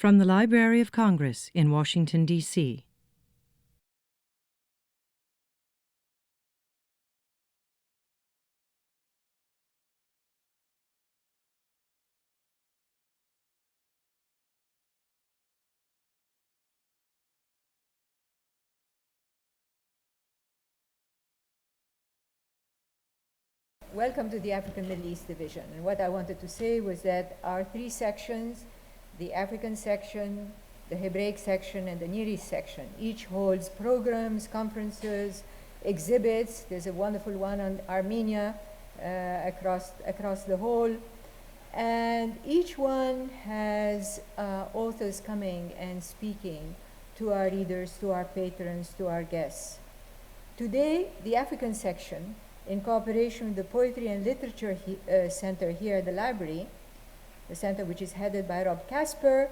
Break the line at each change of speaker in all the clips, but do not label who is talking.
From the Library of Congress in Washington, D.C.
Welcome to the African Middle East Division. And what I wanted to say was that our three sections, the African section, the Hebraic section, and the Near East section, each holds programs, conferences, exhibits. There's a wonderful one on Armenia across the whole. And each one has authors coming and speaking to our readers, to our patrons, to our guests. Today, the African section, in cooperation with the Poetry and Literature Center here at the library, the center which is headed by Rob Casper,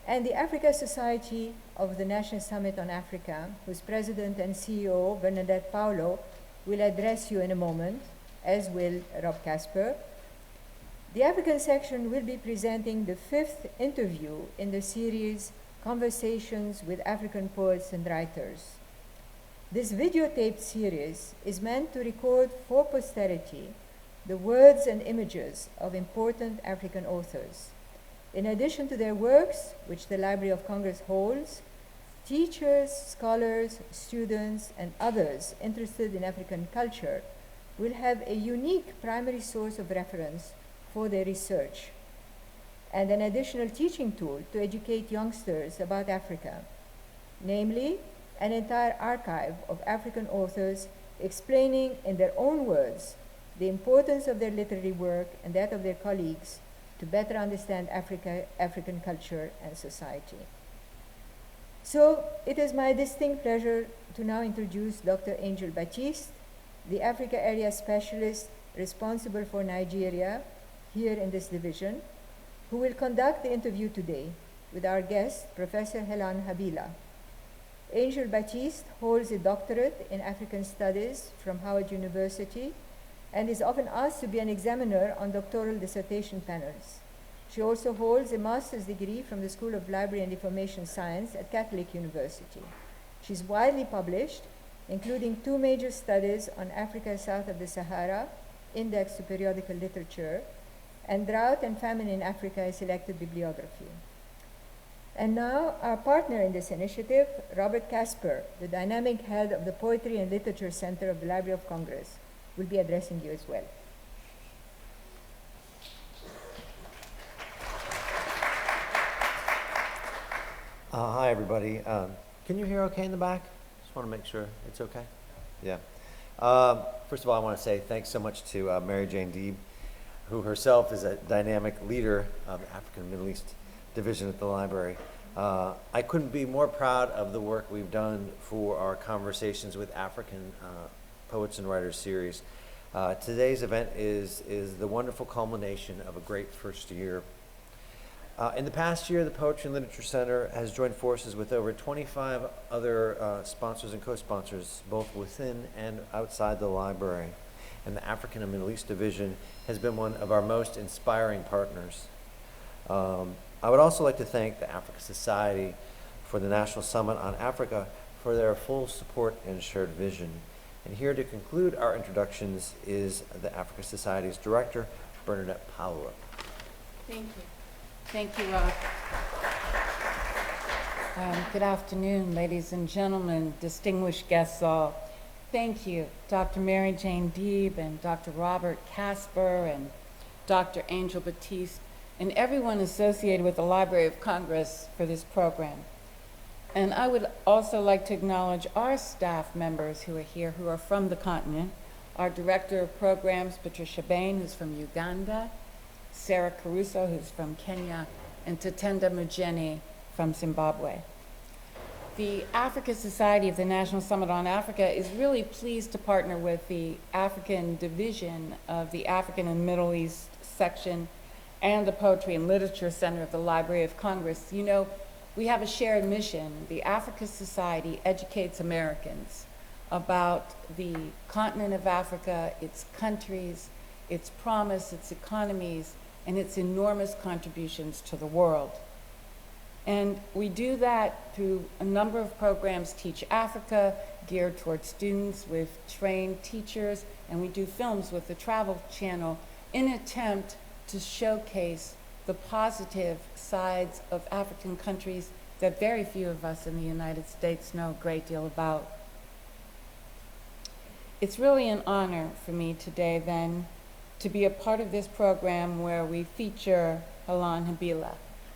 and the Africa Society of the National Summit on Africa, whose president and CEO, Bernadette Paulo, will address you in a moment, as will Rob Casper. The African section will be presenting the 5th interview in the series Conversations with African Poets and Writers. This videotaped series is meant to record for posterity the words and images of important African authors. In addition to their works, which the Library of Congress holds, teachers, scholars, students, and others interested in African culture will have a unique primary source of reference for their research and an additional teaching tool to educate youngsters about Africa, namely an entire archive of African authors explaining in their own words the importance of their literary work and that of their colleagues to better understand African culture and society. So it is my distinct pleasure to now introduce Dr. Angel Baptiste, the Africa Area Specialist responsible for Nigeria here in this division, who will conduct the interview today with our guest, Professor Helon Habila. Angel Baptiste holds a doctorate in African Studies from Howard University and is often asked to be an examiner on doctoral dissertation panels. She also holds a master's degree from the School of Library and Information Science at Catholic University. She's widely published, including 2 major studies on Africa south of the Sahara, Index to Periodical Literature, and Drought and Famine in Africa, a Selected Bibliography. And now, our partner in this initiative, Robert Casper, the dynamic head of the Poetry and Literature Center of the Library of Congress, will be addressing you as well.
Hi, everybody. Can you hear okay in the back? Just want to make sure it's okay. Yeah. First of all, I want to say thanks so much to Mary Jane Deeb, who herself is a dynamic leader of the African Middle East Division at the library. I couldn't be more proud of the work we've done for our Conversations with African Poets and Writers series. Today's event is the wonderful culmination of a great first year. In the past year, the Poetry and Literature Center has joined forces with over 25 other sponsors and co-sponsors, both within and outside the library. And the African and Middle East Division has been one of our most inspiring partners. I would also like to thank the Africa Society for the National Summit on Africa for their full support and shared vision. And here to conclude our introductions is the Africa Society's Director, Bernadette Paulo.
Thank you. Thank you, Rob. Good afternoon, ladies and gentlemen, distinguished guests all. Thank you, Dr. Mary Jane Deeb and Dr. Robert Casper and Dr. Angel Baptiste and everyone associated with the Library of Congress for this program. And I would also like to acknowledge our staff members who are here, who are from the continent. Our Director of Programs, Patricia Bain, who's from Uganda, Sarah Caruso, who's from Kenya, and Tatenda Mujeni from Zimbabwe. The Africa Society of the National Summit on Africa is really pleased to partner with the African Division of the African and Middle East section and the Poetry and Literature Center of the Library of Congress. You know, we have a shared mission. The Africa Society educates Americans about the continent of Africa, its countries, its promise, its economies, and its enormous contributions to the world. And we do that through a number of programs, Teach Africa, geared towards students with trained teachers, and we do films with the Travel Channel in an attempt to showcase the positive sides of African countries that very few of us in the United States know a great deal about. It's really an honor for me today, then, to be a part of this program where we feature Helon Habila,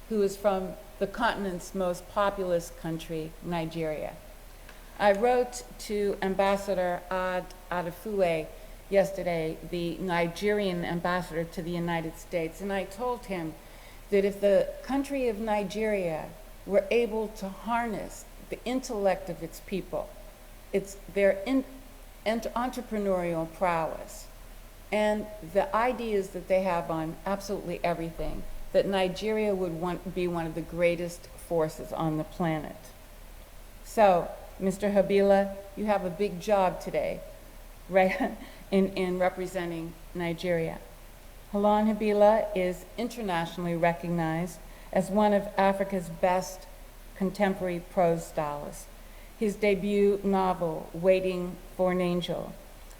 who is from the continent's most populous country, Nigeria. I wrote to Ambassador Ad Adefue yesterday, the Nigerian ambassador to the United States, and I told him that if the country of Nigeria were able to harness the intellect of its people, their entrepreneurial prowess, and the ideas that they have on absolutely everything, that Nigeria would be one of the greatest forces on the planet. So, Mr. Habila, you have a big job today, right, in representing Nigeria. Helon Habila is internationally recognized as one of Africa's best contemporary prose stylists. His debut novel, Waiting for an Angel,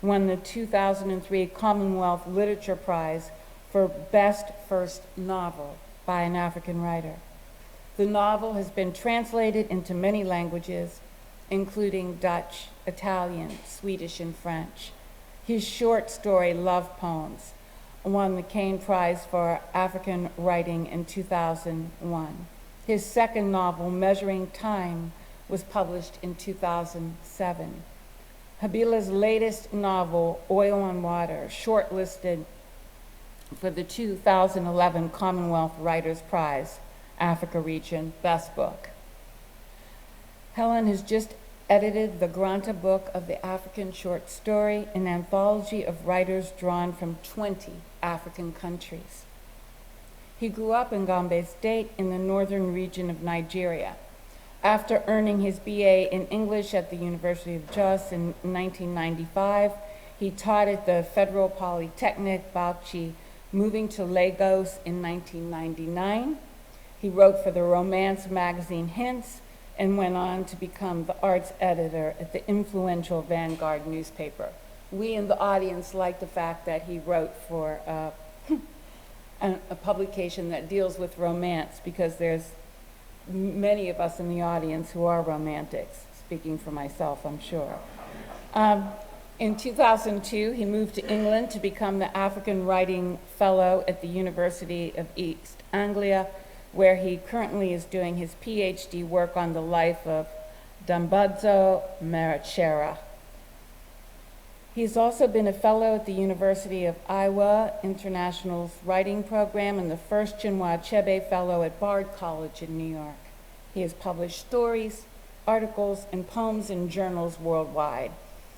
won the 2003 Commonwealth Literature Prize for Best First Novel by an African writer. The novel has been translated into many languages, including Dutch, Italian, Swedish, and French. His short story, Love Poems, won the Caine Prize for African Writing in 2001. His second novel, Measuring Time, was published in 2007. Habila's latest novel, Oil on Water, shortlisted for the 2011 Commonwealth Writers' Prize, Africa Region, Best Book. Helon has just edited the Granta Book of the African Short Story, an anthology of writers drawn from 20 African countries. He grew up in Gombe State in the northern region of Nigeria. After earning his BA in English at the University of Jos in 1995, he taught at the Federal Polytechnic, Bauchi, moving to Lagos in 1999. He wrote for the romance magazine Hints and went on to become the arts editor at the influential Vanguard newspaper. We in the audience like the fact that he wrote for a publication that deals with romance, because there's many of us in the audience who are romantics, speaking for myself, I'm sure. In 2002, he moved to England to become the African Writing Fellow at the University of East Anglia, where he currently is doing his PhD work on the life of Dambadzo Marachera. He's also been a fellow at the University of Iowa International's Writing Program and the first Chinua Achebe Fellow at Bard College in New York. He has published stories, articles, and poems in journals worldwide,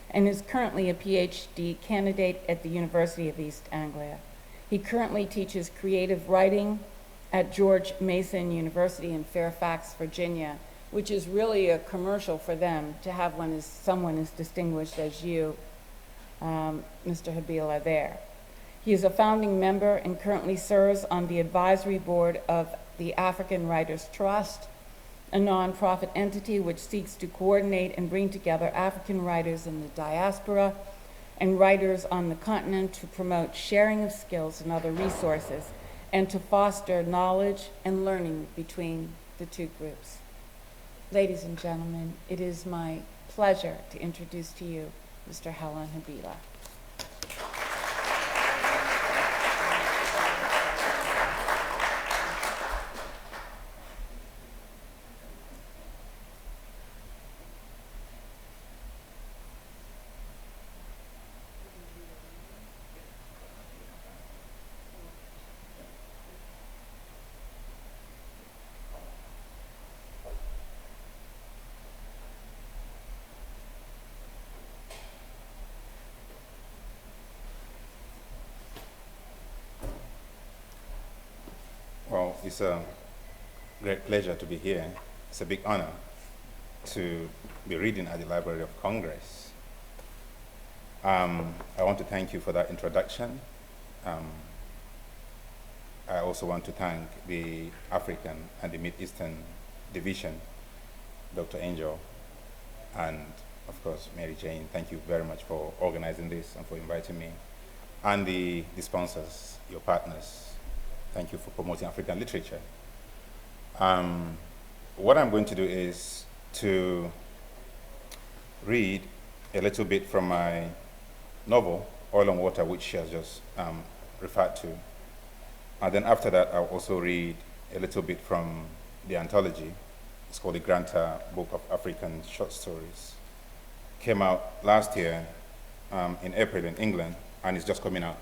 and is currently a PhD candidate at the University of East Anglia. He currently teaches creative writing at George Mason University in Fairfax, Virginia, which is really a commercial for them to have someone as distinguished as you, Mr. Habila, there. He is a founding member and currently serves on the advisory board of the African Writers Trust, a nonprofit entity which seeks to coordinate and bring together African writers in the diaspora and writers on the continent to promote sharing of skills and other resources, and to foster knowledge and learning between the two groups. Ladies and gentlemen, it is my pleasure to introduce to you Mr. Helon Habila.
Well, it's a great pleasure to be here. It's a big honor to be reading at the Library of Congress. I want to thank you for that introduction. I also want to thank the African and the Mid-Eastern division, Dr. Angel, and of course, Mary Jane. Thank you very much for organizing this and for inviting me. And the sponsors, your partners. Thank you for promoting African literature. What I'm going to do is to read a little bit from my novel, Oil and Water, which she has just referred to. And then after that, I'll also read a little bit from the anthology. It's called the Granta Book of African Short Stories. Came out last year in April in England, and it's just coming out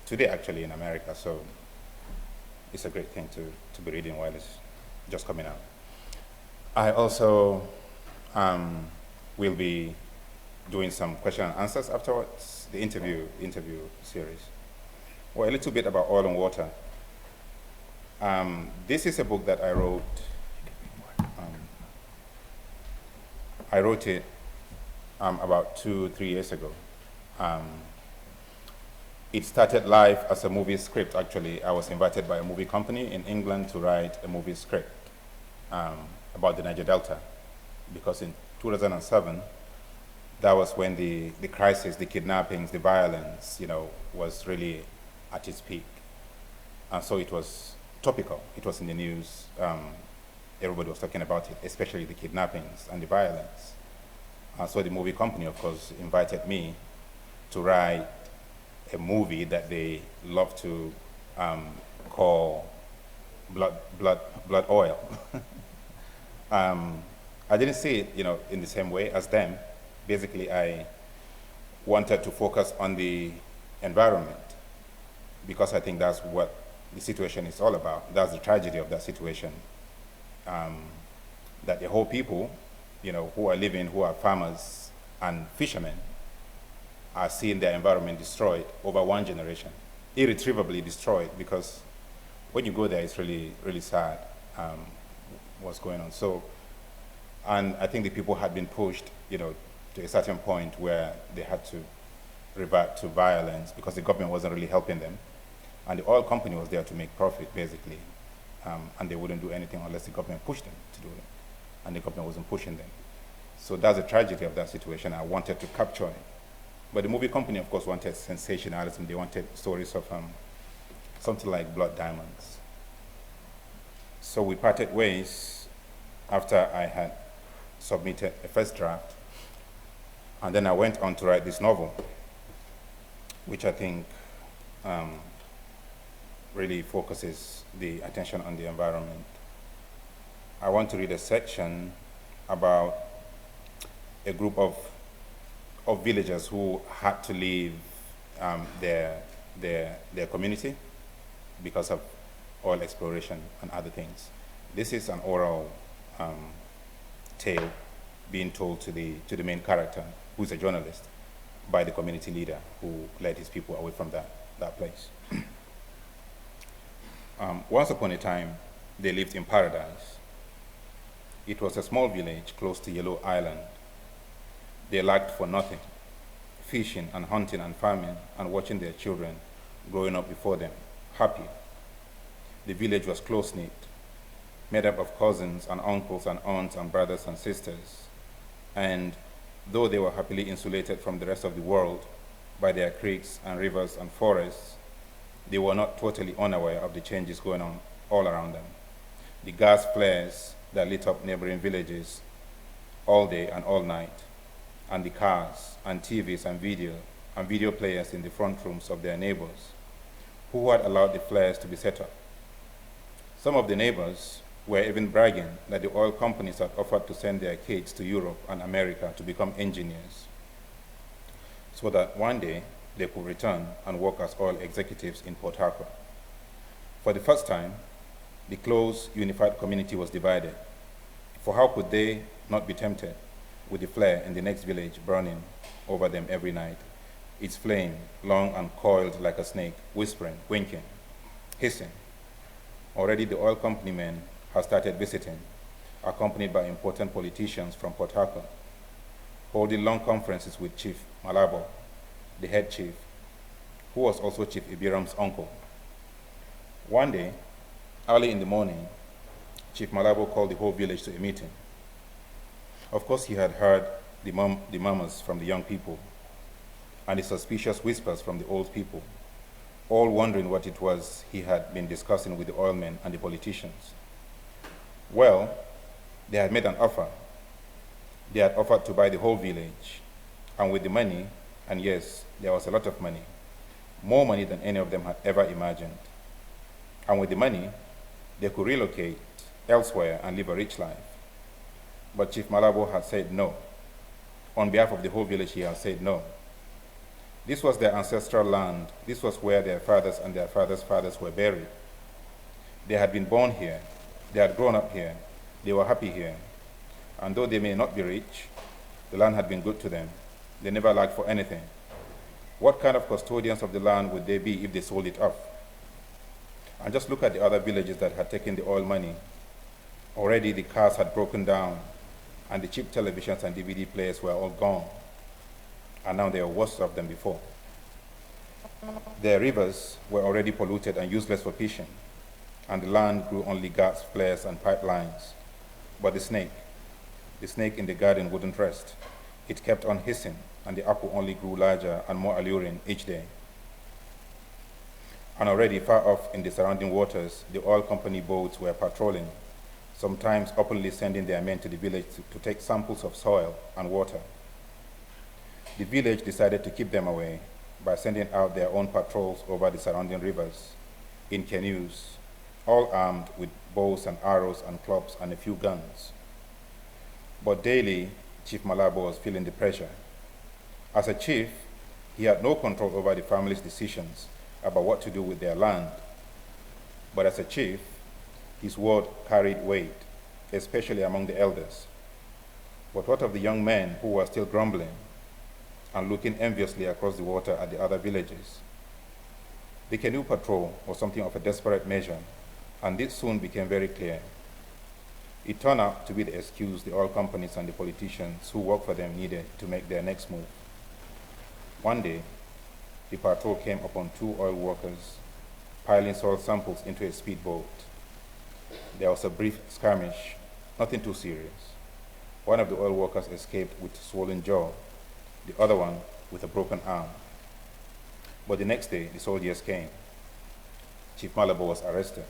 today actually in America. So it's a great thing to be reading while it's just coming out. I also will be doing some question and answers afterwards, the interview series. Well, a little bit about Oil and Water. This is a book that I wrote. I wrote it about 2-3 years ago. It started life as a movie script, actually. I was invited by a movie company in England to write a movie script about the Niger Delta, because in 2007, that was when the crisis, the kidnappings, the violence, was really at its peak. And so it was topical. It was in the news. Everybody was talking about it, especially the kidnappings and the violence. And so the movie company, of course, invited me to write a movie that they love to call Blood Oil. I didn't see it, in the same way as them. Basically, I wanted to focus on the environment, because I think that's what the situation is all about. That's the tragedy of that situation. That the whole people, who are living, who are farmers and fishermen, are seeing their environment destroyed over one generation, irretrievably destroyed, because when you go there, it's really, really sad what's going on. So, and I think the people had been pushed, to a certain point where they had to revert to violence because the government wasn't really helping them. And the oil company was there to make profit, basically. And they wouldn't do anything unless the government pushed them to do it. And the government wasn't pushing them. So that's the tragedy of that situation. I wanted to capture it. But the movie company, of course, wanted sensationalism. They wanted stories of something like blood diamonds. So we parted ways after I had submitted a first draft. And then I went on to write this novel, which I think really focuses the attention on the environment. I want to read a section about a group of villagers who had to leave their community because of oil exploration and other things. This is an oral tale being told to the main character, who's a journalist, by the community leader who led his people away from that place. Once upon a time, they lived in paradise. It was a small village close to Yellow Island. They lacked for nothing, fishing and hunting and farming and watching their children growing up before them, happy. The village was close-knit, made up of cousins and uncles and aunts and brothers and sisters. And though they were happily insulated from the rest of the world by their creeks and rivers and forests, they were not totally unaware of the changes going on all around them. The gas flares that lit up neighboring villages all day and all night, and the cars and TVs and video players in the front rooms of their neighbors, who had allowed the flares to be set up. Some of the neighbors were even bragging that the oil companies had offered to send their kids to Europe and America to become engineers, so that one day they could return and work as oil executives in Port Harcourt. For the first time, the close, unified community was divided. For how could they not be tempted with the flare in the next village burning over them every night, its flame long and coiled like a snake, whispering, winking, hissing? Already the oil company men had started visiting, accompanied by important politicians from Port Harcourt, holding long conferences with Chief Malabo, the head chief, who was also Chief Ibiram's uncle. One day, early in the morning, Chief Malabo called the whole village to a meeting. Of course, he had heard the murmurs from the young people and the suspicious whispers from the old people, all wondering what it was he had been discussing with the oilmen and the politicians. Well, they had made an offer. They had offered to buy the whole village, and with the money, and yes, there was a lot of money, more money than any of them had ever imagined. And with the money, they could relocate elsewhere and live a rich life. But Chief Malabo had said no. On behalf of the whole village, he had said no. This was their ancestral land. This was where their fathers and their fathers' fathers were buried. They had been born here. They had grown up here. They were happy here. And though they may not be rich, the land had been good to them. They never lacked for anything. What kind of custodians of the land would they be if they sold it off? And just look at the other villages that had taken the oil money. Already the cars had broken down, and the cheap televisions and DVD players were all gone. And now there were worse of them before. Their rivers were already polluted and useless for fishing, and the land grew only gas flares and pipelines. But the snake in the garden wouldn't rest. It kept on hissing, and the apple only grew larger and more alluring each day. And already far off in the surrounding waters, the oil company boats were patrolling, sometimes openly sending their men to the village to take samples of soil and water. The village decided to keep them away by sending out their own patrols over the surrounding rivers in canoes, all armed with bows and arrows and clubs and a few guns. But daily, Chief Malabo was feeling the pressure. As a chief, he had no control over the family's decisions about what to do with their land. But as a chief, his word carried weight, especially among the elders. But what of the young men who were still grumbling and looking enviously across the water at the other villages? The canoe patrol was something of a desperate measure, and this soon became very clear. It turned out to be the excuse the oil companies and the politicians who worked for them needed to make their next move. One day, the patrol came upon 2 oil workers piling soil samples into a speedboat. There was a brief skirmish, nothing too serious. One of the oil workers escaped with swollen jaw, the other one with a broken arm. But the next day, the soldiers came. Chief Malabo was arrested,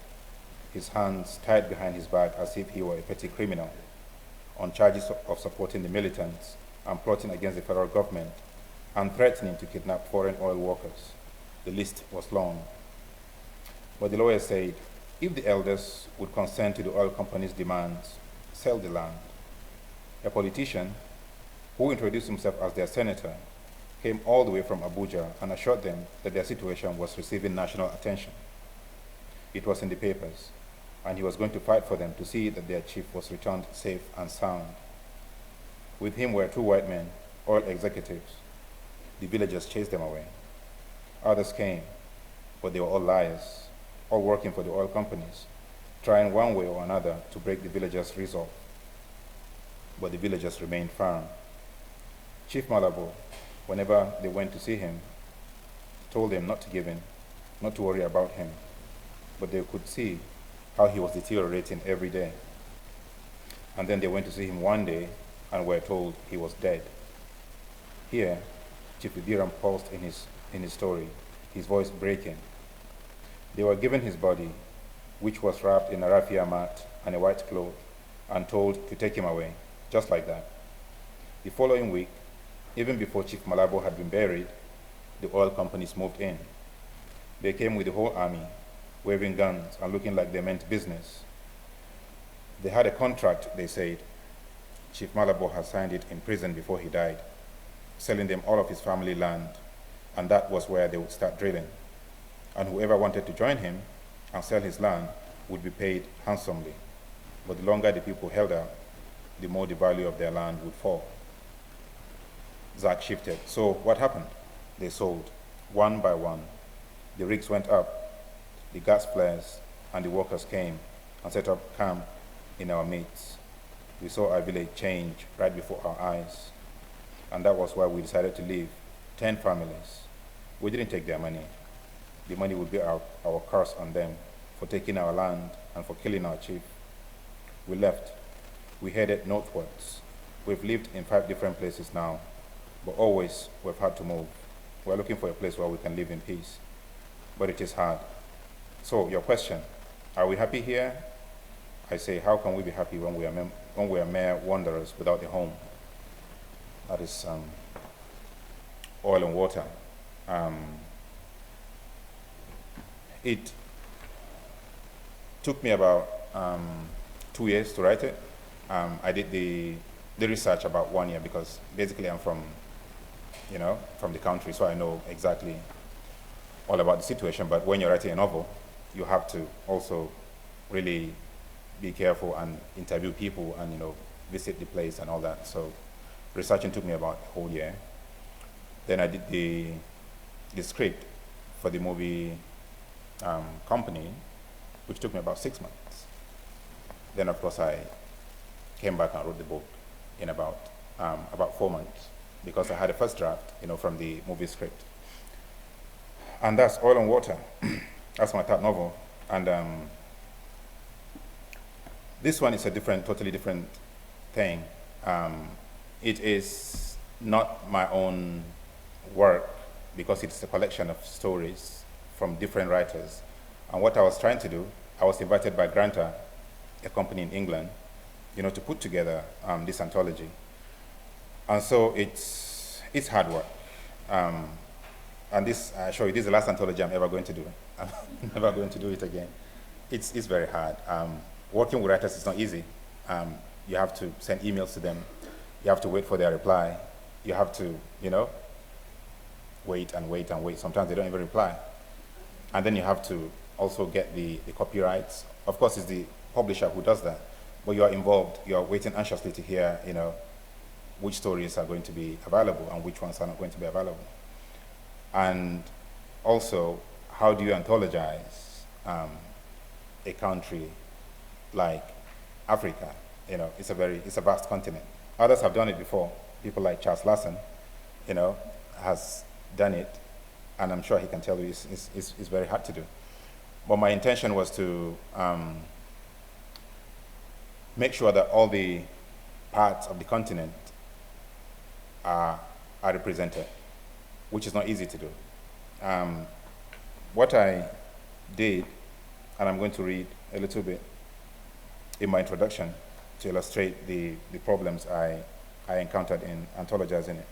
his hands tied behind his back as if he were a petty criminal, on charges of supporting the militants and plotting against the federal government and threatening to kidnap foreign oil workers. The list was long. But the lawyer said, if the elders would consent to the oil company's demands, sell the land. A politician, who introduced himself as their senator, came all the way from Abuja and assured them that their situation was receiving national attention. It was in the papers, and he was going to fight for them to see that their chief was returned safe and sound. With him were 2 white men, oil executives. The villagers chased them away. Others came, but they were all liars, all working for the oil companies, trying one way or another to break the villagers' resolve. But the villagers remained firm. Chief Malabo, whenever they went to see him, told them not to give in, not to worry about him, but they could see how he was deteriorating every day. And then they went to see him one day and were told he was dead. Here, Chief Ibiram paused in his story, his voice breaking. They were given his body, which was wrapped in a raffia mat and a white cloth, and told to take him away, just like that. The following week, even before Chief Malabo had been buried, the oil companies moved in. They came with the whole army, waving guns and looking like they meant business. They had a contract, they said. Chief Malabo had signed it in prison before he died, selling them all of his family land, and that was where they would start drilling. And whoever wanted to join him and sell his land would be paid handsomely. But the longer the people held out, the more the value of their land would fall. Zach shifted. So what happened? They sold, one by one. The rigs went up, the gas flares, and the workers came and set up camp in our midst. We saw our village change right before our eyes. And that was why we decided to leave 10 families. We didn't take their money. The money would be our curse on them for taking our land and for killing our chief. we left. We headed northwards. We've lived in 5 different places now, but always we've had to move. We're looking for a place where we can live in peace, but it is hard. So your question, are we happy here? I say, how can we be happy when we are mere wanderers without a home? That is oil and water. It took me about 2 years to write it. I did the research about 1 year because basically I'm from the country, so I know exactly all about the situation. But when you're writing a novel, you have to also really be careful and interview people and visit the place and all that. So researching took me about a whole year. Then I did the script for the movie company, which took me about 6 months. Then of course I came back and wrote the book in about 4 months because I had a first draft, from the movie script. And that's Oil and Water. That's my third novel. And this one is a totally different thing. It is not my own work because it's a collection of stories from different writers. And what I was trying to do, I was invited by Granta, a company in England, to put together this anthology. And so it's hard work. And this, I assure you, this is the last anthology I'm ever going to do. I'm never going to do it again. It's very hard. Working with writers is not easy. You have to send emails to them. You have to wait for their reply. You have to, wait and wait and wait. Sometimes they don't even reply. And then you have to also get the copyrights. Of course, it's the publisher who does that. But you are involved. You are waiting anxiously to hear, which stories are going to be available and which ones are not going to be available. And also, how do you anthologize a country like Africa? It's a vast continent. Others have done it before. People like Charles Lasson, has done it, and I'm sure he can tell you it's very hard to do. But my intention was to make sure that all the parts of the continent are represented, which is not easy to do. What I did, and I'm going to read a little bit in my introduction to illustrate the problems I encountered in anthologizing it,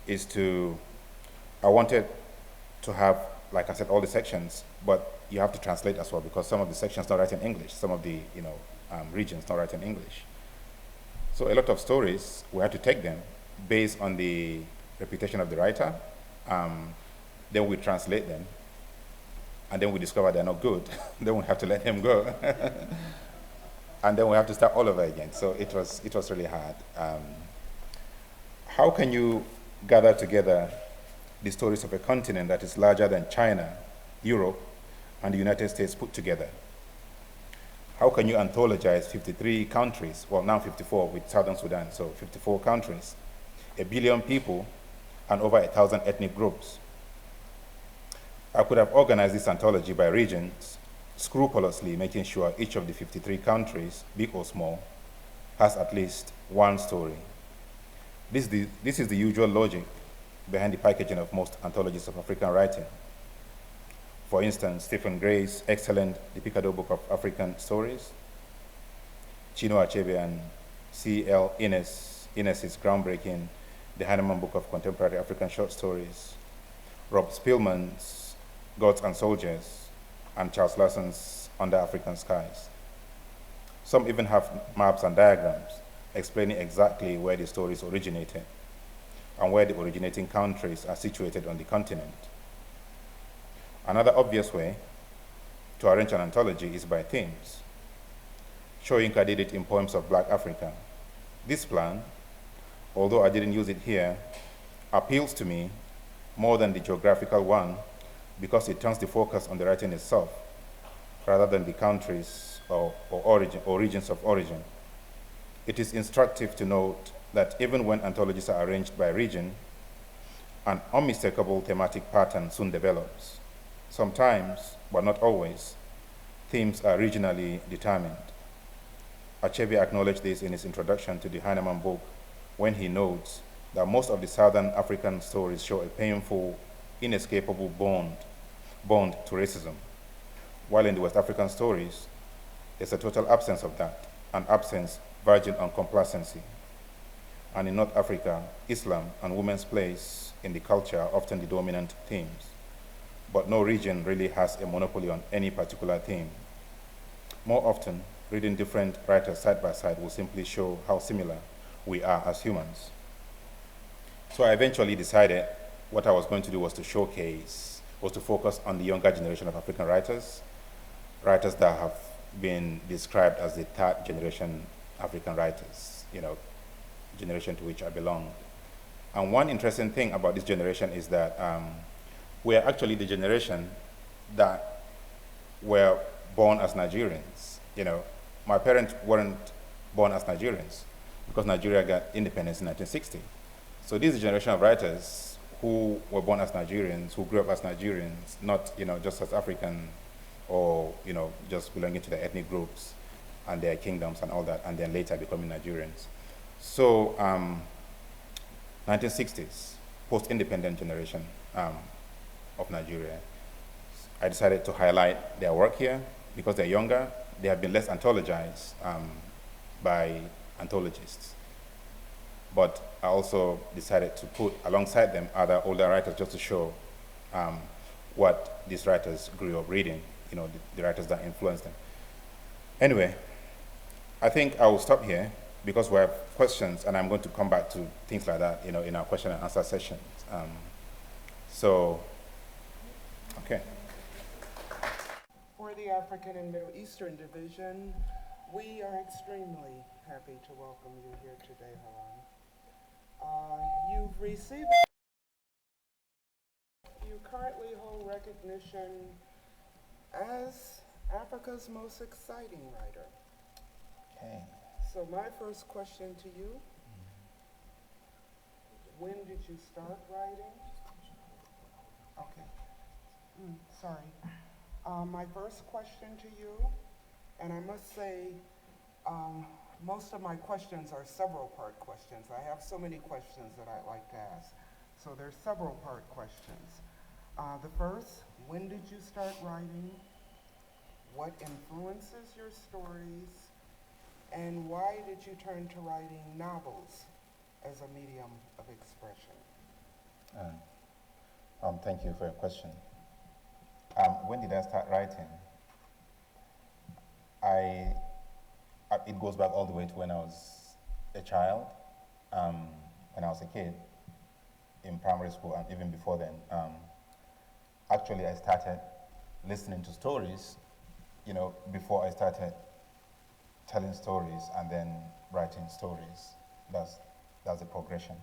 is I wanted to have, like I said, all the sections, but you have to translate as well because some of the sections not write in English, some of the regions not write in English. So a lot of stories, we had to take them based on the reputation of the writer, then we translate them, and then we discover they're not good. Then we have to let them go. And then we have to start all over again. So it was really hard. How can you gather together the stories of a continent that is larger than China, Europe, and the United States put together? How can you anthologize 53 countries, well now 54 with Southern Sudan, so 54 countries, 1 billion people, and over 1,000 ethnic groups? I could have organized this anthology by regions, scrupulously making sure each of the 53 countries, big or small, has at least one story. This is the usual logic behind the packaging of most anthologies of African writing. For instance, Stephen Gray's excellent The Granta Book of African Stories, Chinua Achebe and C.L. Innes's groundbreaking The Heinemann Book of Contemporary African Short Stories, Rob Spillman's Gods and Soldiers, and Charles Lasson's Under African Skies. Some even have maps and diagrams explaining exactly where the stories originated and where the originating countries are situated on the continent. Another obvious way to arrange an anthology is by themes. Shoyinka did it in Poems of Black Africa. This plan, although I didn't use it here, appeals to me more than the geographical one because it turns the focus on the writing itself rather than the countries or regions of origin. It is instructive to note that even when anthologies are arranged by region, an unmistakable thematic pattern soon develops. Sometimes, but not always, themes are regionally determined. Achebe acknowledged this in his introduction to the Heinemann book when he notes that most of the Southern African stories show a painful, inescapable bond to racism, while in the West African stories, there's a total absence of that, an absence verging on complacency. And in North Africa, Islam and women's place in the culture are often the dominant themes. But no region really has a monopoly on any particular theme. More often, reading different writers side by side will simply show how similar we are as humans. So I eventually decided what I was going to do was to focus on the younger generation of African writers that have been described as the third generation African writers, generation to which I belong. And one interesting thing about this generation is that we are actually the generation that were born as Nigerians. My parents weren't born as Nigerians because Nigeria got independence in 1960. So this is a generation of writers who were born as Nigerians, who grew up as Nigerians, not just as African or just belonging to the ethnic groups and their kingdoms and all that, and then later becoming Nigerians. So 1960s, post-independent generation of Nigeria. I decided to highlight their work here because they're younger. They have been less anthologized by anthologists. But I also decided to put alongside them other older writers just to show what these writers grew up reading, the writers that influenced them. Anyway, I think I will stop here because we have questions and I'm going to come back to things like that, in our question and answer sessions. Okay.
For the African and Middle Eastern Division, we are extremely happy to welcome you here today, Helon. You've received, you currently hold recognition as Africa's most exciting writer.
Okay.
So my first question to you, when did you start writing? Okay. Sorry. My first question to you, and I must say, most of my questions are several part questions. I have so many questions that I'd like to ask. So there's several part questions. The first, when did you start writing? What influences your stories? And why did you turn to writing novels as a medium of expression?
Thank you for your question. When did I start writing? It goes back all the way to when I was a child, when I was a kid in primary school, and even before then. Actually, I started listening to stories, before I started telling stories and then writing stories. That's the progression.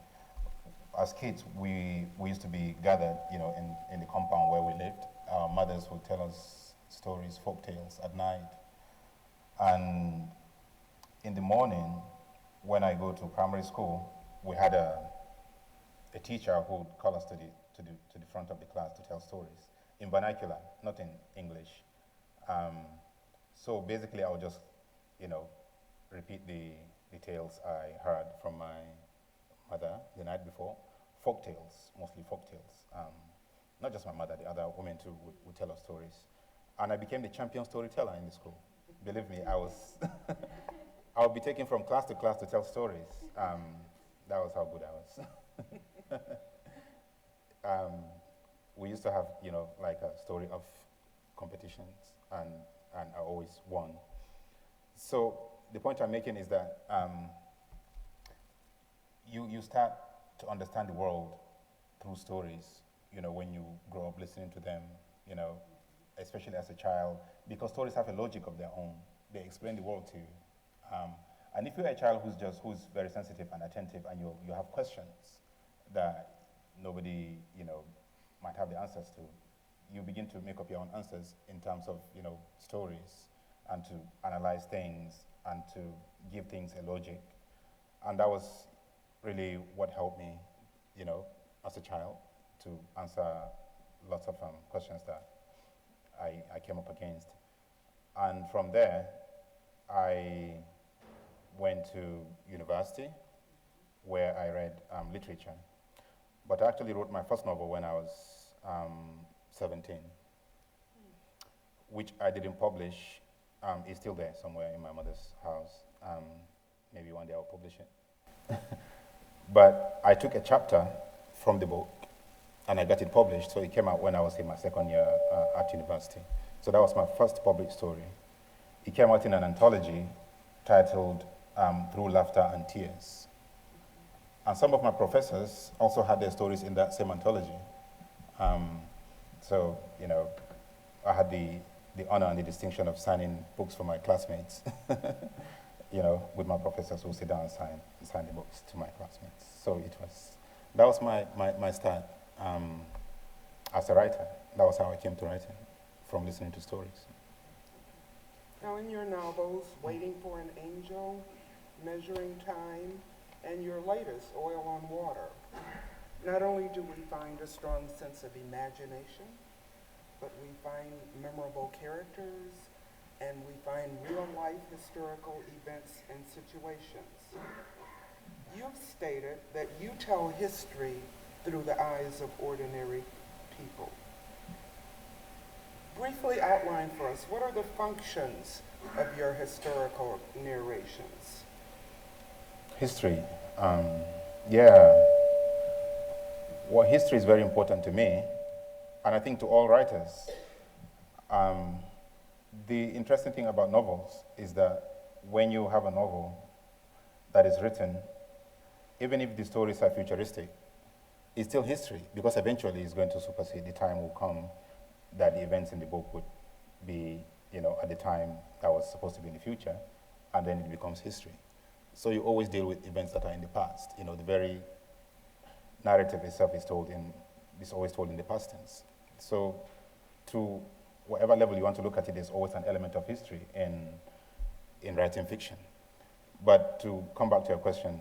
As kids, we used to be gathered, in the compound where we lived. Our mothers would tell us stories, folk tales at night. And in the morning, when I go to primary school, we had a teacher who would call us to the front of the class to tell stories in vernacular, not in English. So basically, I would just, repeat the tales I heard from my mother the night before. Folk tales, mostly folk tales. Not just my mother, the other women too would tell us stories. And I became the champion storyteller in the school. Believe me, I would be taken from class to class to tell stories. That was how good I was. We used to have, like a story of competitions, and I always won. So the point I'm making is that you start to understand the world through stories, when you grow up listening to them, especially as a child, because stories have a logic of their own. They explain the world to you. And if you're a child who's very sensitive and attentive, and you have questions that nobody, might have the answers to, you begin to make up your own answers in terms of, stories, and to analyze things and to give things a logic. And that was really what helped me, as a child, to answer lots of questions that I came up against. And from there, I went to university where I read literature. But I actually wrote my first novel when I was 17, which I didn't publish. It's still there somewhere in my mother's house. Maybe one day I'll publish it. But I took a chapter from the book and I got it published, so it came out when I was in my second year at university. So that was my first published story. It came out in an anthology titled Through Laughter and Tears. And some of my professors also had their stories in that same anthology. So, you know, I had the honor and the distinction of signing books for my classmates, you know, with my professors who sit down and sign the books to my classmates. So that was my start as a writer. That was how I came to writing, from listening to stories.
Now, in your novels, Waiting for an Angel, Measuring Time, and your latest, Oil on Water, not only do we find a strong sense of imagination, but we find memorable characters, and we find real-life historical events and situations. You've stated that you tell history through the eyes of ordinary people. Briefly outline for us, what are the functions of your historical narrations?
History, yeah. Well, history is very important to me, and I think to all writers. The interesting thing about novels is that when you have a novel that is written, even if the stories are futuristic, it's still history, because eventually it's going to supersede. The time will come that the events in the book would be, you know, at the time that was supposed to be in the future, and then it becomes history. So you always deal with events that are in the past. You know, the very narrative itself is always told in the past tense. So to whatever level you want to look at it, there's always an element of history in writing fiction. But to come back to your question,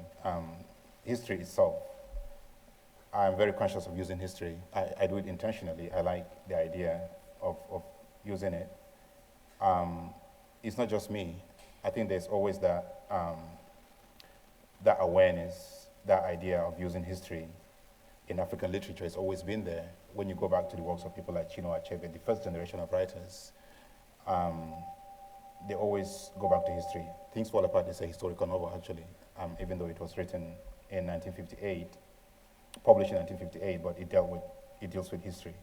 history itself, I'm very conscious of using history. I do it intentionally. I like the idea of using it. It's not just me. I think there's always that awareness, that idea of using history in African literature has always been there. When you go back to the works of people like Chinua Achebe, the first generation of writers, they always go back to history. Things Fall Apart is a historical novel, actually, even though it was written in 1958, published in 1958, but it deals with history.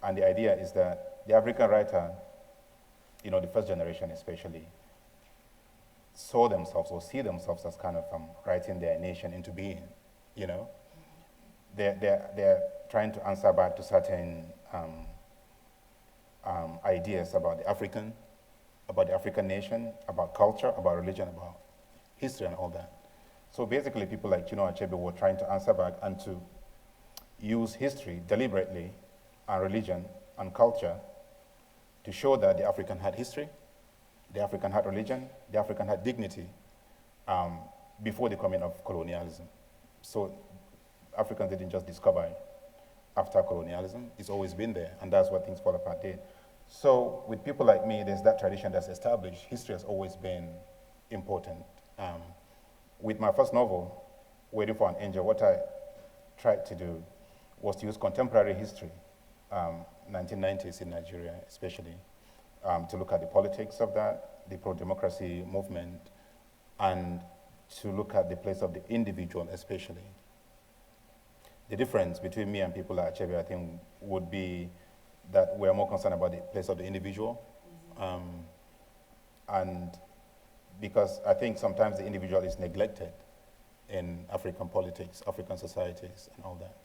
And the idea is that the African writer, you know, the first generation especially, saw themselves or see themselves as kind of writing their nation into being, you know. They're trying to answer back to certain ideas about the African nation, about culture, about religion, about history and all that. So basically people like Chinua Achebe were trying to answer back and to use history deliberately and religion and culture to show that the African had history, the African had religion, the African had dignity before the coming of colonialism. So Africans didn't just discover it after colonialism. It's always been there, and that's what Things Fall Apart did. So with people like me, there's that tradition that's established. History has always been important. With my first novel, Waiting for an Angel, what I tried to do was to use contemporary history, 1990s in Nigeria especially, to look at the politics of that, the pro-democracy movement, and to look at the place of the individual especially. The difference between me and people like Achebe, I think, would be that we're more concerned about the place of the individual. And because I think sometimes the individual is neglected in African politics, African societies, and all that.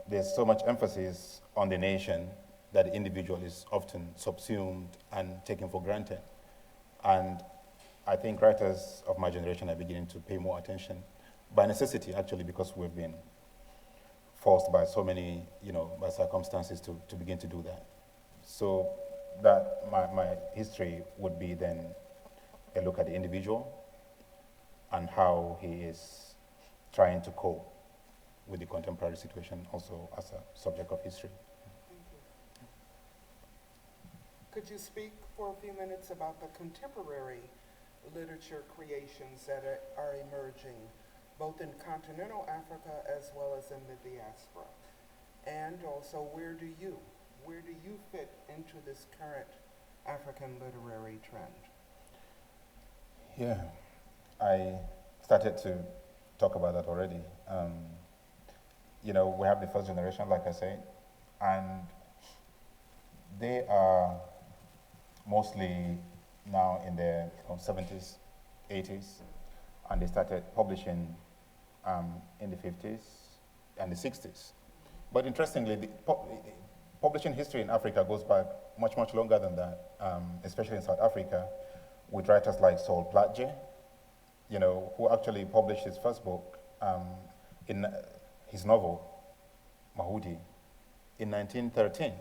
There's so much emphasis on the nation that the individual is often subsumed and taken for granted. And I think writers of my generation are beginning to pay more attention, by necessity actually, because we've been forced by so many, you know, by circumstances to begin to do that. So that my history would be then a look at the individual and how he is trying to cope with the contemporary situation also as a subject of history.
Thank you. Could you speak for a few minutes about the contemporary literature creations that are emerging, both in continental Africa as well as in the diaspora? And also, where do you fit into this current African literary trend?
Yeah, I started to talk about that already. We have the first generation, like I said, and they are mostly now in their 70s, 80s, and they started publishing in the 50s and the 60s. But interestingly, the publishing history in Africa goes back much, much longer than that, especially in South Africa, with writers like Saul Platje, who actually published his first book in his novel, Mahudi, in 1913.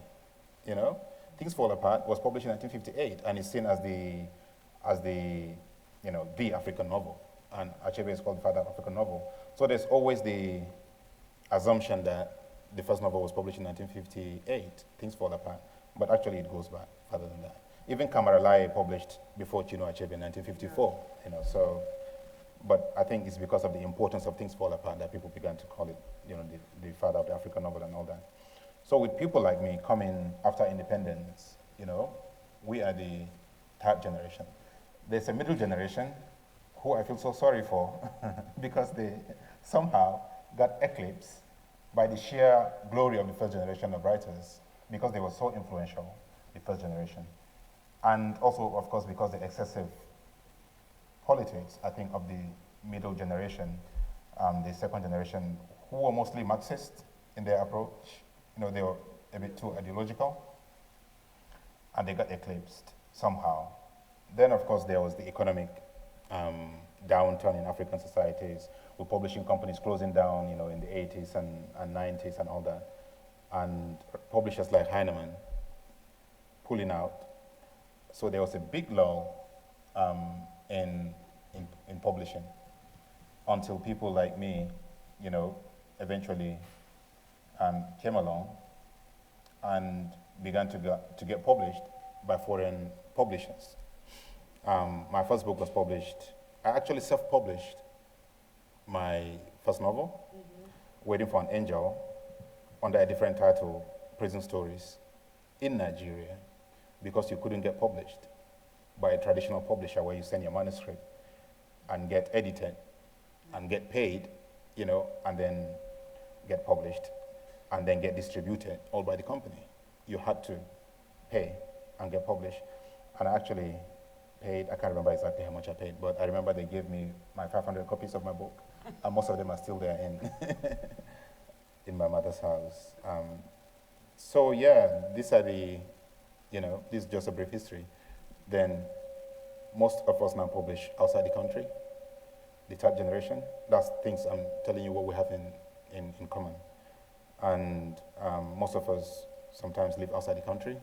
Things Fall Apart was published in 1958 and is seen as the African novel. And Achebe is called the father of African novel. So there's always the assumption that the first novel was published in 1958, Things Fall Apart, but actually it goes back further than that. Even Kamaralai published before Chinua Achebe in 1954, but I think it's because of the importance of Things Fall Apart that people began to call it, the father of the African novel and all that. So with people like me coming after independence, we are the third generation. There's a middle generation who I feel so sorry for because they somehow got eclipsed by the sheer glory of the first generation of writers because they were so influential, the first generation. And also, of course, because the excessive politics, I think, of the middle generation, the second generation, who were mostly Marxist in their approach. They were a bit too ideological, and they got eclipsed somehow. Then, of course, there was the economic downturn in African societies, with publishing companies closing down, in the 80s and 90s and all that, and publishers like Heinemann pulling out. So there was a big lull in publishing until people like me, eventually came along and began to get published by foreign publishers. My first book was published, I actually self-published my first novel, Waiting for an Angel, under a different title, Prison Stories, in Nigeria, because you couldn't get published by a traditional publisher where you send your manuscript and get edited and get paid, and then get published and then get distributed all by the company. You had to pay and get published. And I actually paid, I can't remember exactly how much I paid, but I remember they gave me my 500 copies of my book, and most of them are still there in my mother's house. So yeah, these are the, this is just a brief history. Then most of us now publish outside the country, the third generation. That's things I'm telling you what we have in common. And most of us sometimes live outside the country.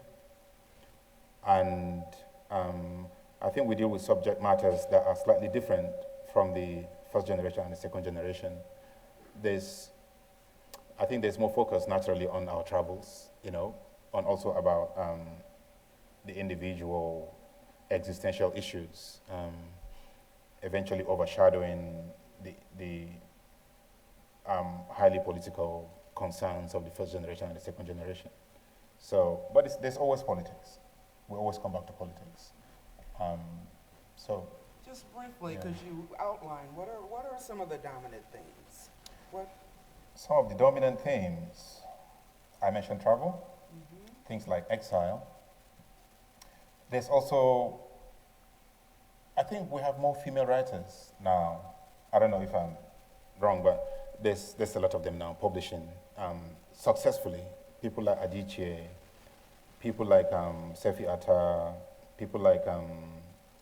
And I think we deal with subject matters that are slightly different from the first generation and the second generation. I think there's more focus naturally on our travels, on also about the individual existential issues, eventually overshadowing the highly political concerns of the first generation and the second generation. So, but there's always politics. We always come back to politics.
Just briefly, could you outline what are some of the dominant themes?
Some of the dominant themes, I mentioned travel, things like exile. There's also, I think we have more female writers now. I don't know if I'm wrong, but there's a lot of them now publishing successfully. People like Adichie, people like Sefi Atta, people like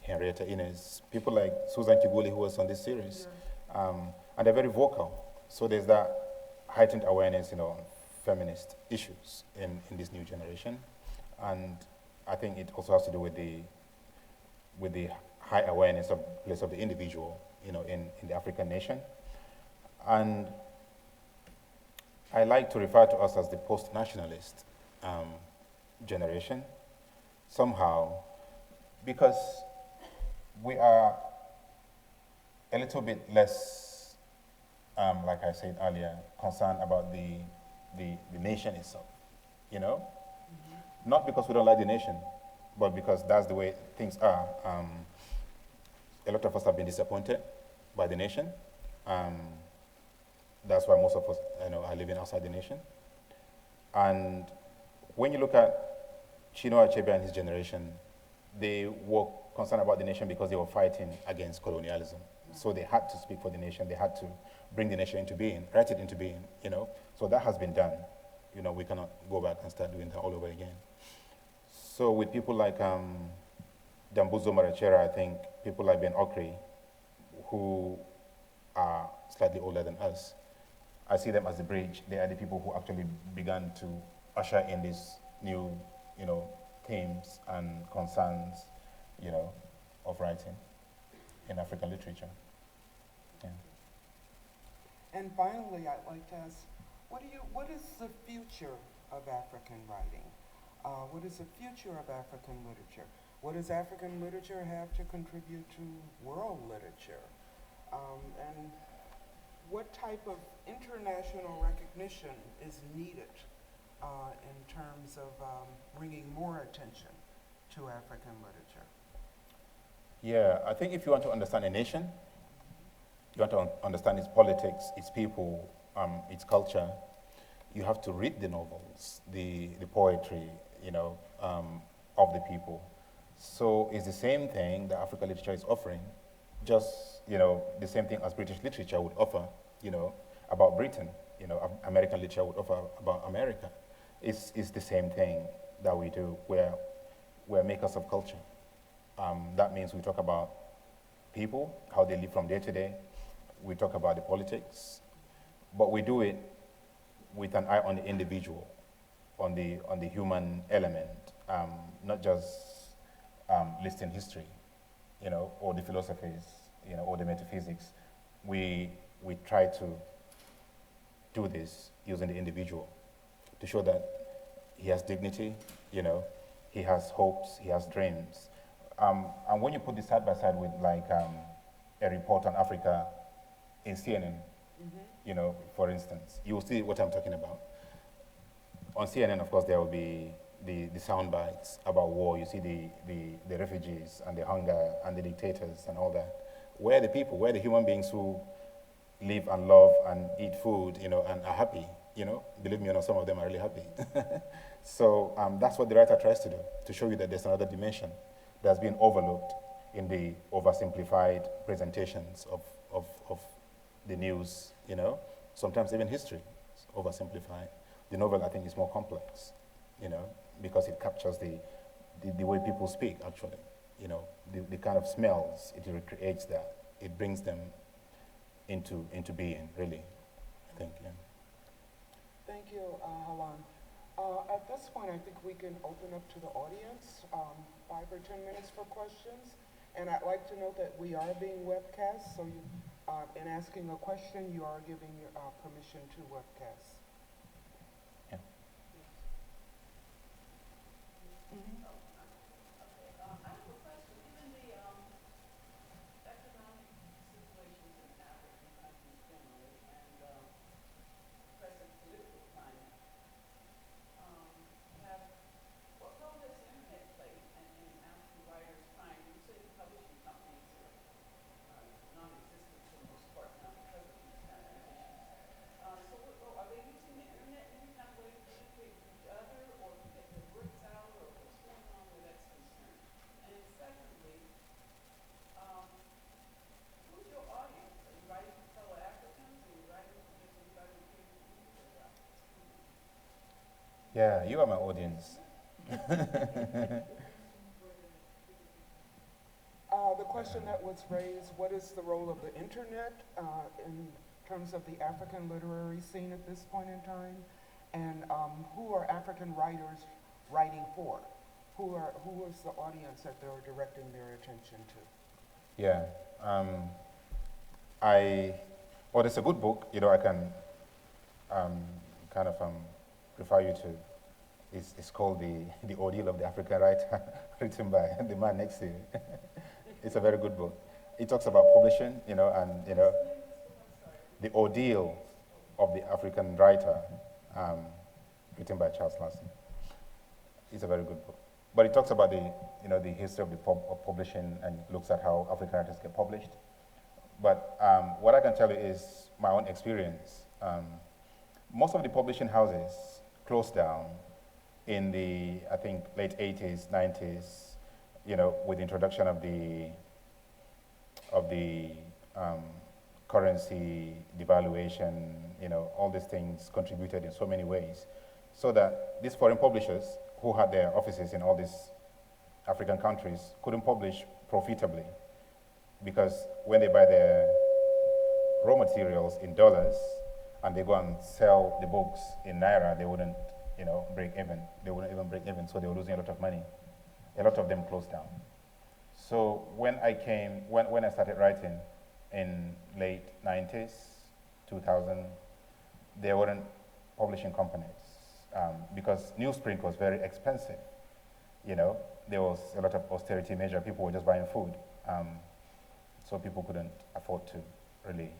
Henrietta Inez, people like Susan Kiguli, who was on this series. And they're very vocal. So there's that heightened awareness, on feminist issues in this new generation. And I think it also has to do with the high awareness of the place of the individual, in the African nation. And I like to refer to us as the post-nationalist generation, somehow, because we are a little bit less, like I said earlier, concerned about the nation itself, you know? Not because we don't like the nation, but because that's the way things are. A lot of us have been disappointed by the nation. That's why most of us, are living outside the nation. And when you look at Chinua Achebe and his generation, they were concerned about the nation because they were fighting against colonialism. So they had to speak for the nation. They had to bring the nation into being, write it into being, So that has been done. We cannot go back and start doing that all over again. So with people like Dambuzo Marachera, I think people like Ben Okri, who are slightly older than us, I see them as the bridge. They are the people who actually began to usher in these new, themes and concerns, of writing in African literature. Yeah.
And finally, I'd like to ask, what is the future of African writing? What is the future of African literature? What does African literature have to contribute to world literature? And what type of international recognition is needed in terms of bringing more attention to African literature?
Yeah, I think if you want to understand a nation, you want to understand its politics, its people, its culture, you have to read the novels, the poetry, of the people. So it's the same thing that African literature is offering, just, the same thing as British literature would offer, about Britain, American literature would offer about America. It's the same thing that we do. We're makers of culture. That means we talk about people, how they live from day to day. We talk about the politics, but we do it with an eye on the individual, on the human element, not just listing history, or the philosophies, or the metaphysics. We try to do this using the individual to show that he has dignity, he has hopes, he has dreams. And when you put this side by side with like a report on Africa in CNN, for instance, you will see what I'm talking about. On CNN, of course, there will be the sound bites about war. You see the refugees and the hunger and the dictators and all that. Where are the people? Where are the human beings who live and love and eat food, and are happy? Believe me or not, some of them are really happy. So that's what the writer tries to do, to show you that there's another dimension that's been overlooked in the oversimplified presentations of the news, sometimes even history is oversimplified. The novel, I think, is more complex, because it captures the way people speak, actually, the kind of smells, it recreates that. It brings them into being, really, I think, yeah.
Thank you, Helon. At this point, I think we can open up to the audience, 5 or 10 minutes for questions. And I'd like to note that we are being webcast, so you, in asking a question, you are giving your permission to webcast.
Yeah.
Mm-hmm.
Yeah, you are my audience.
The question that was raised, what is the role of the internet in terms of the African literary scene at this point in time? And who are African writers writing for? Who is the audience that they're directing their attention to?
Yeah, well, it's a good book, I can kind of refer you to. It's called The Ordeal of the African Writer, written by the man next to you. It's a very good book. It talks about publishing, and the ordeal of the African writer, written by Charles Lassie. It's a very good book. But it talks about the history of publishing and looks at how African writers get published. But what I can tell you is my own experience. Most of the publishing houses closed down in the, I think, late 80s, 90s, with the introduction of the currency devaluation, all these things contributed in so many ways. So that these foreign publishers who had their offices in all these African countries couldn't publish profitably, because when they buy their raw materials in dollars and they go and sell the books in naira, they wouldn't, break even. They wouldn't even break even, so they were losing a lot of money. A lot of them closed down. So when I started writing in late 90s, 2000, there weren't publishing companies because newsprint was very expensive. There was a lot of austerity measure. People were just buying food. So people couldn't afford to really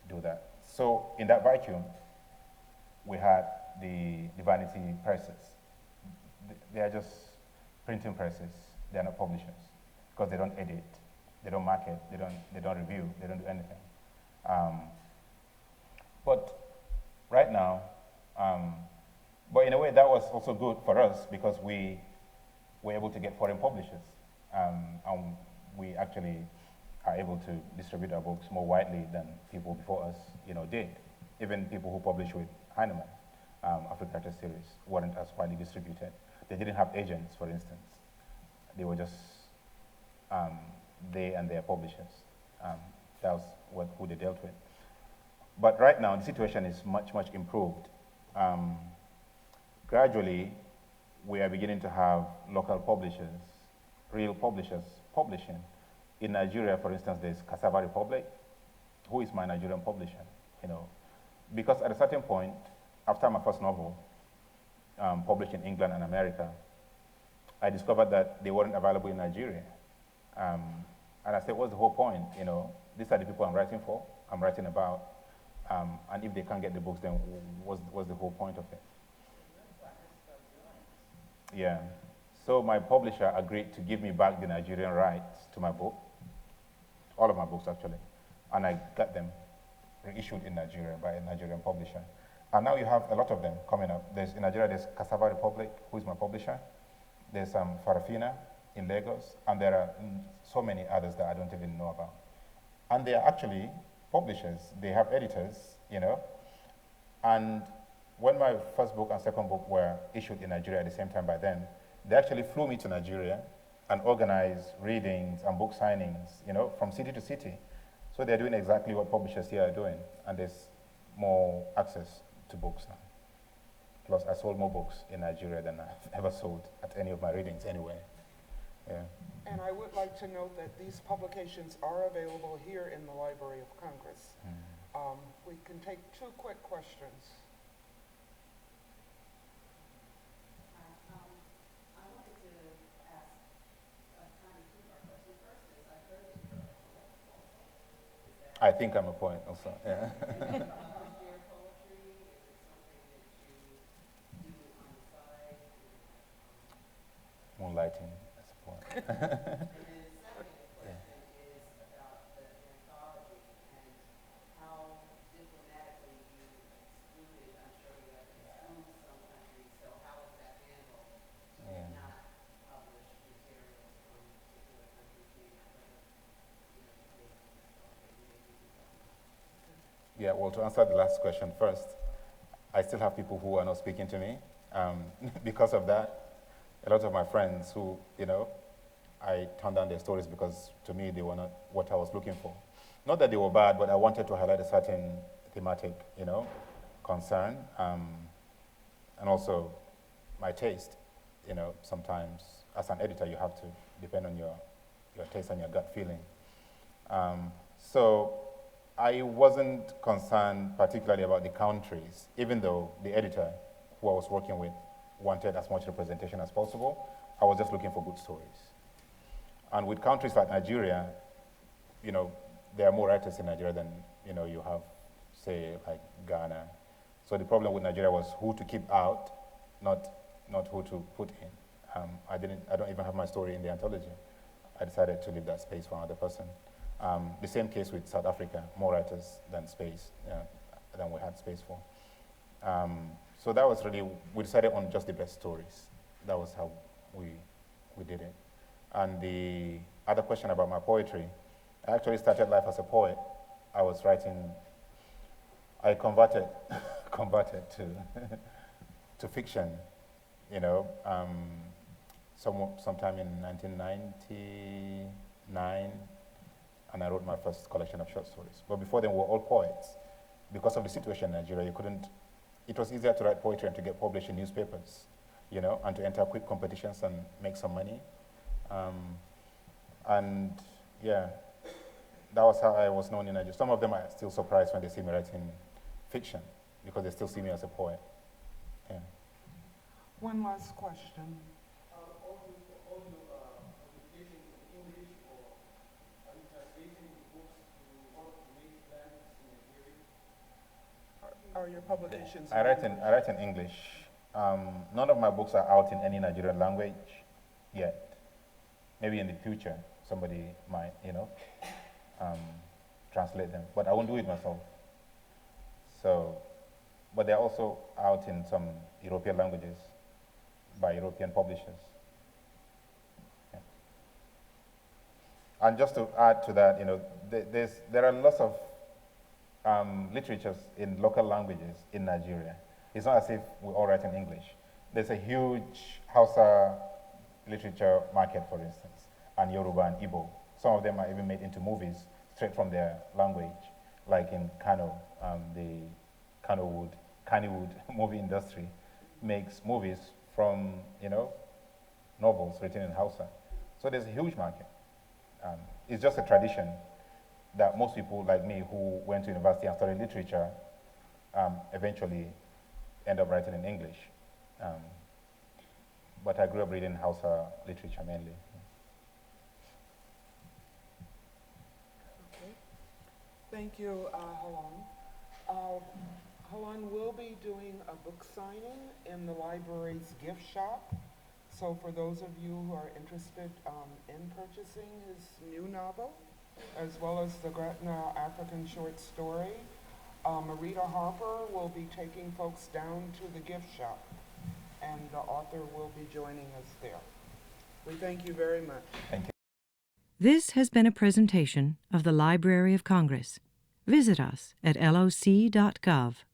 do that. So in that vacuum, we had the vanity presses. They are just printing presses. They are not publishers because they don't edit, they don't market, they don't review, they don't do anything. But right now, but in a way that was also good for us because we were able to get foreign publishers, and we actually are able to distribute our books more widely than people before us, did. Even people who publish with Heinemann, African Writers Series, weren't as widely distributed. They didn't have agents, for instance. They were just they and their publishers. That was who they dealt with. But right now, the situation is much, much improved. Gradually, we are beginning to have local publishers, real publishers, publishing. In Nigeria, for instance, there's Cassava Republic. Who is my Nigerian publisher? Because at a certain point, after my first novel, published in England and America, I discovered that they weren't available in Nigeria. And I said, what's the whole point? These are the people I'm writing for, I'm writing about. And if they can't get the books, then what's the whole point of it? Yeah. So my publisher agreed to give me back the Nigerian rights to my book, all of my books actually, and I got them reissued in Nigeria by a Nigerian publisher. And now you have a lot of them coming up. In Nigeria, there's Cassava Republic, who is my publisher. There's Farafina in Lagos, and there are so many others that I don't even know about. And they are actually publishers. They have editors, And when my first book and second book were issued in Nigeria at the same time by them, they actually flew me to Nigeria and organized readings and book signings, from city to city. So they're doing exactly what publishers here are doing, and there's more access to books now. Plus, I sold more books in Nigeria than I've ever sold at any of my readings anywhere. Yeah.
And I would like to note that these publications are available here in the Library of Congress. We can take two quick questions.
I wanted to ask a kind of two-part question. First is, I heard that you're a poet also.
I think I'm a poet also. Yeah.
Do you share poetry? Is it something that you do on the side?
Moonlighting as a poet.
And then the second question is about the anthology and how diplomatically you excluded, I'm sure you have to exclude some countries, so how is that handled to
Yeah.
not publish materials from particular countries being
Yeah, well, to answer the last question first, I still have people who are not speaking to me. Because of that, a lot of my friends who, I turned down their stories because to me they were not what I was looking for. Not that they were bad, but I wanted to highlight a certain thematic, concern, and also my taste. Sometimes as an editor you have to depend on your taste and your gut feeling. So I wasn't concerned particularly about the countries, even though the editor who I was working with wanted as much representation as possible. I was just looking for good stories. And with countries like Nigeria, you know, there are more writers in Nigeria than, you know, you have, say, like Ghana. So the problem with Nigeria was who to keep out, not who to put in. I don't even have my story in the anthology. I decided to leave that space for another person. The same case with South Africa, more writers than space, than we had space for. So that was really, we decided on just the best stories. That was how we did it. And the other question about my poetry, I actually started life as a poet. I was writing, I converted to, to fiction, you know, sometime in 1999, and I wrote my first collection of short stories. But before then, we were all poets. Because of the situation in Nigeria, it was easier to write poetry and to get published in newspapers, you know, and to enter quick competitions and make some money. And yeah, that was how I was known in Nigeria. Some of them are still surprised when they see me writing fiction, because they still see me as a poet. Yeah.
One last question. Are your publications?
I write in English. None of my books are out in any Nigerian language yet. Maybe in the future, somebody might, you know, translate them. But I won't do it myself. So, but they're also out in some European languages by European publishers. Yeah. And just to add to that, you know, there are lots of literatures in local languages in Nigeria. It's not as if we all write in English. There's a huge Hausa literature market, for instance, and Yoruba and Igbo. Some of them are even made into movies straight from their language, like in Kano, the Kannywood movie industry makes movies from, you know, novels written in Hausa. So there's a huge market. It's just a tradition that most people like me who went to university and studied literature eventually end up writing in English. But I grew up reading Hausa literature mainly.
Okay. Thank you, Helon. Helon will be doing a book signing in the library's gift shop. So for those of you who are interested in purchasing his new novel, as well as the Granta African short story, Marita Harper will be taking folks down to the gift shop, and the author will be joining us there. We thank you very much.
Thank you.
This has been a presentation of the Library of Congress. Visit us at loc.gov.